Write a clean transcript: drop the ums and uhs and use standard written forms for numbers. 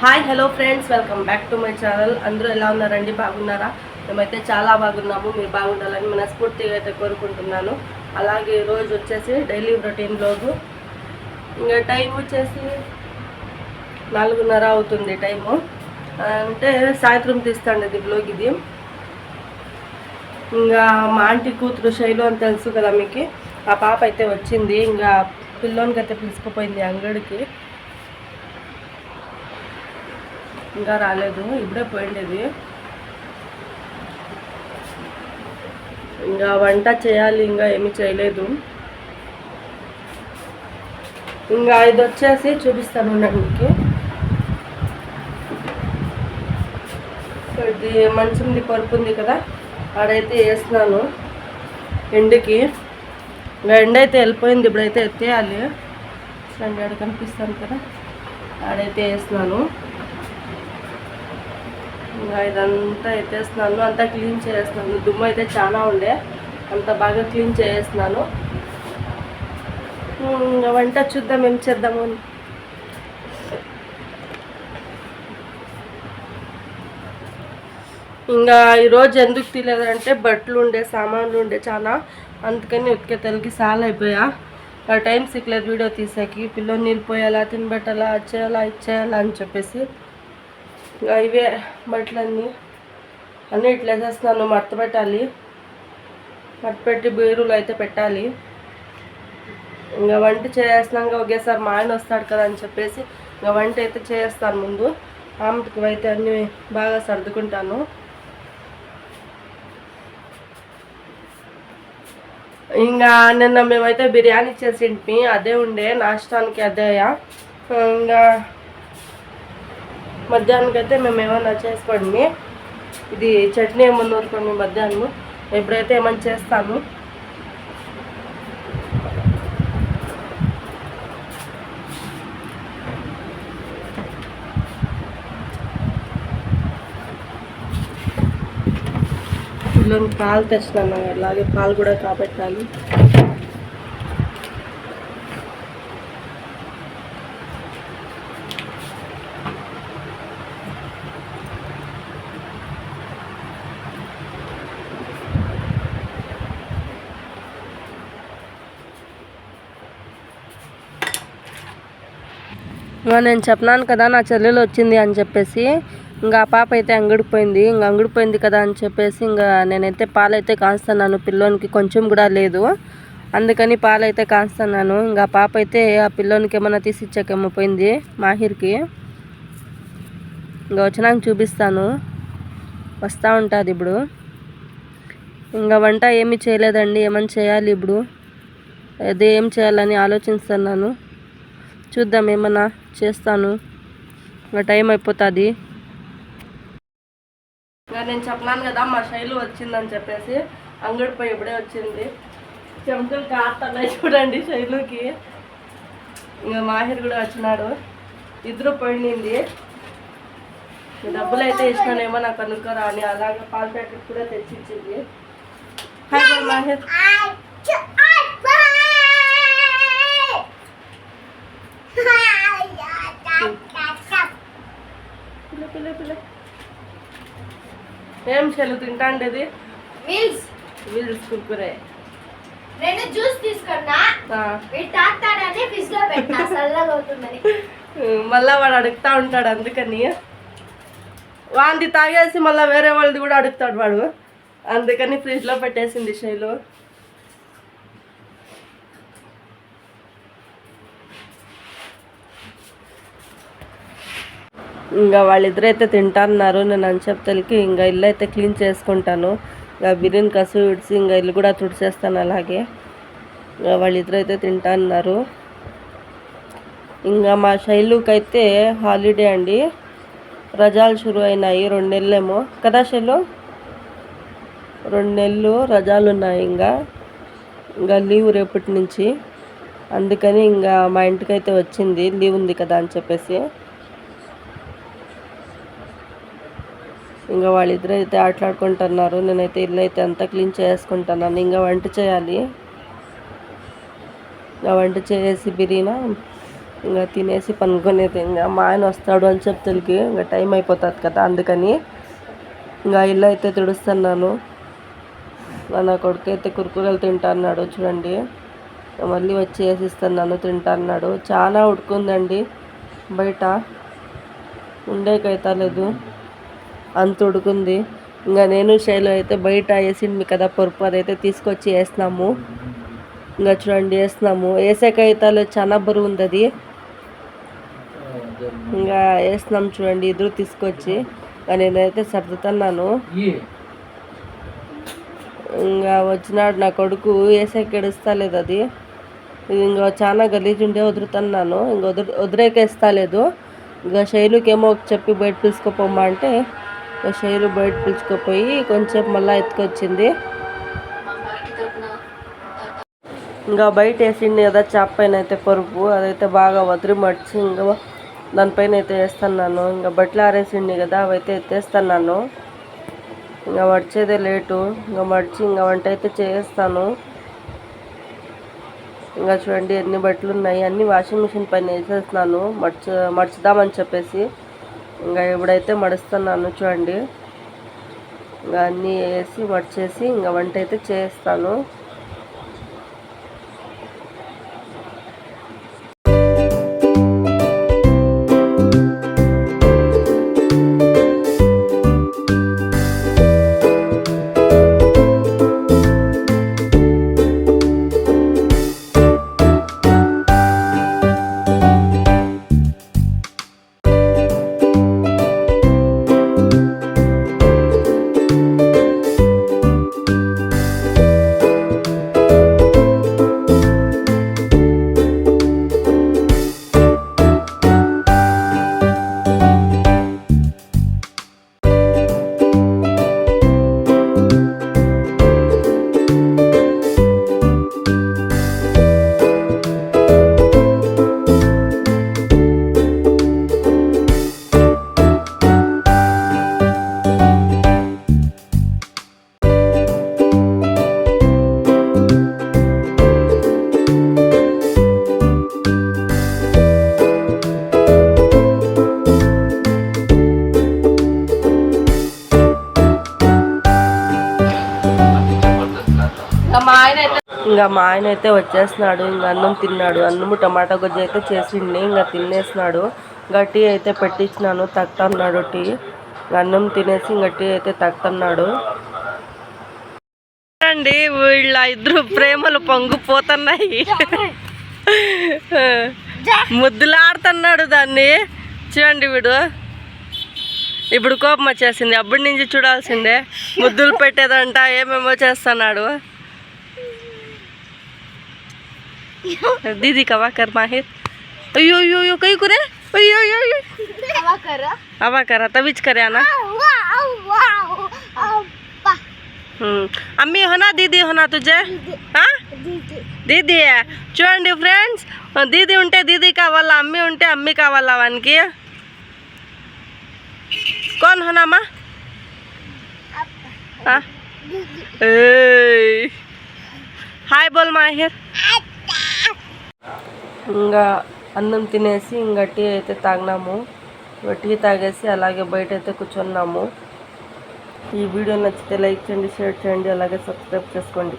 Hi hello friends, welcome back to my channel. అందరూ ఎలా ఉన్నారండి? బాగున్నారా? మేమైతే చాలా బాగున్నాము. మీరు బాగుండాలని మనస్ఫూర్తిగా అయితే కోరుకుంటున్నాను. అలాగే ఈరోజు వచ్చేసి డైలీ రొటీన్ బ్లాగు. ఇంకా టైం వచ్చేసి 4:30 అవుతుంది టైము. అంటే సాయంత్రం తీస్తాండి ఇది బ్లాగ్. ఇది ఇంకా మా ఆంటీ కూతురు శైలు అని తెలుసు కదా మీకు. ఆ పాప అయితే వచ్చింది. ఇంకా పిల్లోనికి అయితే పిలుచుకుపోయింది అంగడికి. ఇంకా రాలేదు, ఇప్పుడే పోయిండేది. ఇంకా వంట చేయాలి, ఇంకా ఏమీ చేయలేదు. ఇంకా ఇది వచ్చేసి చూపిస్తాను మీకు. ఇది మంచంది పరుపు ఉంది కదా, ఆడైతే వేస్తున్నాను ఎండకి. ఇంకా ఎండ అయితే వెళ్ళిపోయింది, ఇప్పుడైతే ఎత్తేయాలి. చూడండి ఆడ కనిపిస్తాను కదా, ఆడైతే వేస్తున్నాను. ఇంకా ఇదంతా ఎత్తేస్తున్నాను, అంతా క్లీన్ చేస్తున్నాను. దుమ్ము అయితే చాలా ఉండే, అంత బాగా క్లీన్ చేస్తున్నాను. ఇంకా వంట చూద్దాం ఏం చేద్దాము. ఇంకా ఈరోజు ఎందుకు తీయలేదంటే బట్టలు ఉండే, సామాన్లు ఉండే చాలా, అందుకని ఉతికే తలకి సాల్ అయిపోయా. ఆ టైం సిక్లేదు వీడియో తీసాకి. పిల్లలు నీళ్ళు పోయాలా, తినబెట్టాలా, అది చేయాలా, ఇది చేయాలా అని చెప్పేసి ఇంకా ఇవే బట్టలన్నీ అన్నీ ఇట్లా వేసేస్తున్నాను. మడత పెట్టాలి, మడత పెట్టి బీరులో అయితే పెట్టాలి. ఇంకా వంట చేస్తున్నాక ఒకేసారి మా ఆయన వస్తాడు కదా అని చెప్పేసి ఇంకా వంట అయితే చేస్తాను ముందు. ఆమెకి అయితే అన్నీ బాగా సర్దుకుంటాను. ఇంకా నిన్న మేమైతే బిర్యానీ చేసింటి, అదే ఉండే నాష్టానికి. అదే ఇంకా మధ్యాహ్నానికి అయితే మేము ఏమన్నా చేసుకోండి. ఇది చట్నీ ఏమన్నా ఊరుకోండి మధ్యాహ్నం. ఎప్పుడైతే ఏమన్నా చేస్తాను. పిల్లలకి పాలు తెచ్చినాను, అలాగే పాలు కూడా కాబెట్టాలి. నేను చెప్పినాను కదా నా చెల్లెలు వచ్చింది అని చెప్పేసి. ఇంకా ఆ పాప అయితే అంగడికి పోయింది. ఇంకా అంగడికి పోయింది కదా అని చెప్పేసి ఇంకా నేనైతే పాలైతే కాస్తున్నాను. పిల్లోనికి కొంచెం కూడా లేదు, అందుకని పాలైతే కాస్తున్నాను. ఇంకా పాప అయితే ఆ పిల్లోనికి ఏమన్నా తీసి ఇచ్చాకేమో పోయింది మాహిర్కి. ఇంకా వచ్చినాక చూపిస్తాను, వస్తూ ఉంటుంది ఇప్పుడు. ఇంకా వంట ఏమీ చేయలేదండి, ఏమన్నా చేయాలి ఇప్పుడు. అదే ఏం చేయాలని ఆలోచిస్తున్నాను. చూద్దాం, ఏమన్నా చేస్తాను. ఇంకా టైం అయిపోతుంది. ఇంకా నేను చెప్పినాను కదా మా శైలు వచ్చిందని చెప్పేసి. అంగడిపోయి ఇప్పుడే వచ్చింది. చెమటలు కారుతున్నాయి చూడండి శైలుకి. ఇంకా మాహిర్ కూడా వచ్చినాడు, ఇద్దరు పోయింది. డబ్బులు అయితే ఇచ్చినానేమో నాకు కనుక్కోరా అని. అలాగే పాల ప్యాకెట్ కూడా తెచ్చిచ్చింది. Hi bye Mahir. ఏం చెల్లు తింటాండేది? వీల్స్ కుర్కురే. జ్యూస్ తీసుకున్నా, మళ్ళా వాడు అడుగుతా ఉంటాడు, అందుకని వాంది తాగేసి మళ్ళీ వేరే వాళ్ళది కూడా అడుగుతాడు వాడు. అందుకని ఫ్రిడ్జ్లో పెట్టేసింది శైలు. ఇంకా వాళ్ళిద్దరైతే తింటున్నారు. నేను అని చెప్తలకి ఇంకా ఇల్లు అయితే క్లీన్ చేసుకుంటాను. ఇంకా బిర్యానీ కసు విడిచి ఇంకా ఇల్లు కూడా తుడిచేస్తాను. అలాగే వాళ్ళిద్దరైతే తింటున్నారు. ఇంకా మా శైలుకి అయితే హాలిడే అండి, రజాలు షురు అయినాయి. 2 నెలలేమో కదా శైలు, 2 నెలలు రజాలు ఉన్నాయి. ఇంకా లీవ్ రేపటి నుంచి. అందుకని ఇంకా మా ఇంటికైతే వచ్చింది, లీవ్ ఉంది కదా అని చెప్పేసి. ఇంకా వాళ్ళిద్దరు అయితే ఆటలాడుకుంటున్నారు. నేనైతే ఇల్లు అయితే అంతా క్లీన్ చేసుకుంటున్నాను. ఇంకా వంట చేయాలి. వంట చేసి బిర్యానీ ఇంకా తినేసి పనుకునేది. ఇంకా మా ఆయన వస్తాడు అని చెప్తలకి ఇంకా టైం అయిపోతుంది కదా, అందుకని ఇంకా ఇల్లు అయితే తుడుస్తున్నాను. నా కొడుకు అయితే కురుకురలు తింటా అన్నాడు చూడండి. మళ్ళీ వచ్చి వేసిస్తున్నాను, తింటా అన్నాడు. చాలా ఉడుకుందండి బయట, ఉండేకైతే లేదు, అంత ఉడుకుంది. ఇంకా నేను శైలు అయితే బయట వేసింది కదా పరుపు, అదైతే తీసుకొచ్చి వేసినాము. ఇంకా చూడండి వేసినాము, వేసేకైతే చాలా బరువు ఉంది అది. ఇంకా వేసినాం చూడండి ఇద్దరు తీసుకొచ్చి. ఇంకా నేనైతే సర్దుతున్నాను. ఇంకా వచ్చినాడు నా కొడుకు, వేసేకి ఎడుస్తలేదు అది. ఇంకా చాలా గలీజ్ ఉండే వదులుతున్నాను, ఇంకా వదిలేకేస్తలేదు. ఇంకా శైలుకేమో చెప్పి బయట పిలుచుకోపోమ్మా అంటే శైలు బయట పిలుచుకోపోయి కొంచెం మళ్ళీ ఎత్తుకొచ్చింది. ఇంకా బయట వేసింది కదా చేప పైన అయితే పరుపు, అదైతే బాగా వదిలి మడిచి ఇంకా దానిపైన అయితే వేస్తున్నాను. ఇంకా బట్టలు ఆరేసింది కదా అవైతే ఎత్తేస్తున్నాను. ఇంకా మడిచేదే లేటు, ఇంకా మడిచి ఇంకా వంట అయితే చేస్తాను. ఇంకా చూడండి ఎన్ని బట్టలు ఉన్నాయి, అన్నీ వాషింగ్ మిషన్ పైన వేసేస్తున్నాను మడుచుదామని చెప్పేసి. ఇంకా ఇప్పుడైతే మడుస్తున్నాను చూడండి. ఇంకా అన్నీ వేసి మడిచేసి ఇంకా వంట అయితే చేస్తాను. ఇంకా మా ఆయన అయితే వచ్చేస్తున్నాడు. ఇంకా అన్నం తిన్నాడు, అన్నము టమాటా గుజ్జు అయితే చేసిండి, ఇంకా తినేసినాడు. ఇంకా టీ అయితే పెట్టించినాను, తక్కుతున్నాడు టీ. అన్నం తినేసి ఇంకా టీ అయితే తక్కుతున్నాడు. అండి వీళ్ళ ఇద్దరు ప్రేమలు పొంగిపోతున్నాయి. ముద్దులాడుతున్నాడు దాన్ని చూడండి. వీడు ఇప్పుడు కోపం వచ్చేసింది, అప్పటి నుంచి చూడాల్సిందే. ముద్దులు పెట్టేదంట ఏమేమో చేస్తున్నాడు. दीदी का वाकर माहिर अयो यो यो कई करे अयो यो यो हवा करा तबीच करे आना. अम्मी होना दीदी होना तुझे हाँ दीदी है. చూడండి ఫ్రెండ్స్, దీది ఉంటే దీది కావాలా, అమ్మి ఉంటే అమ్మి కావాలా వానికి. कौन होना माँ हाय बोल माहिर. ఇంకా అన్నం తినేసి ఇంకా టీ అయితే తాగినాము. టీ తాగేసి అలాగే బయట అయితే కూర్చున్నాము. ఈ వీడియో నచ్చితే లైక్ చేయండి, షేర్ చేయండి, అలాగే సబ్స్క్రైబ్ చేసుకోండి.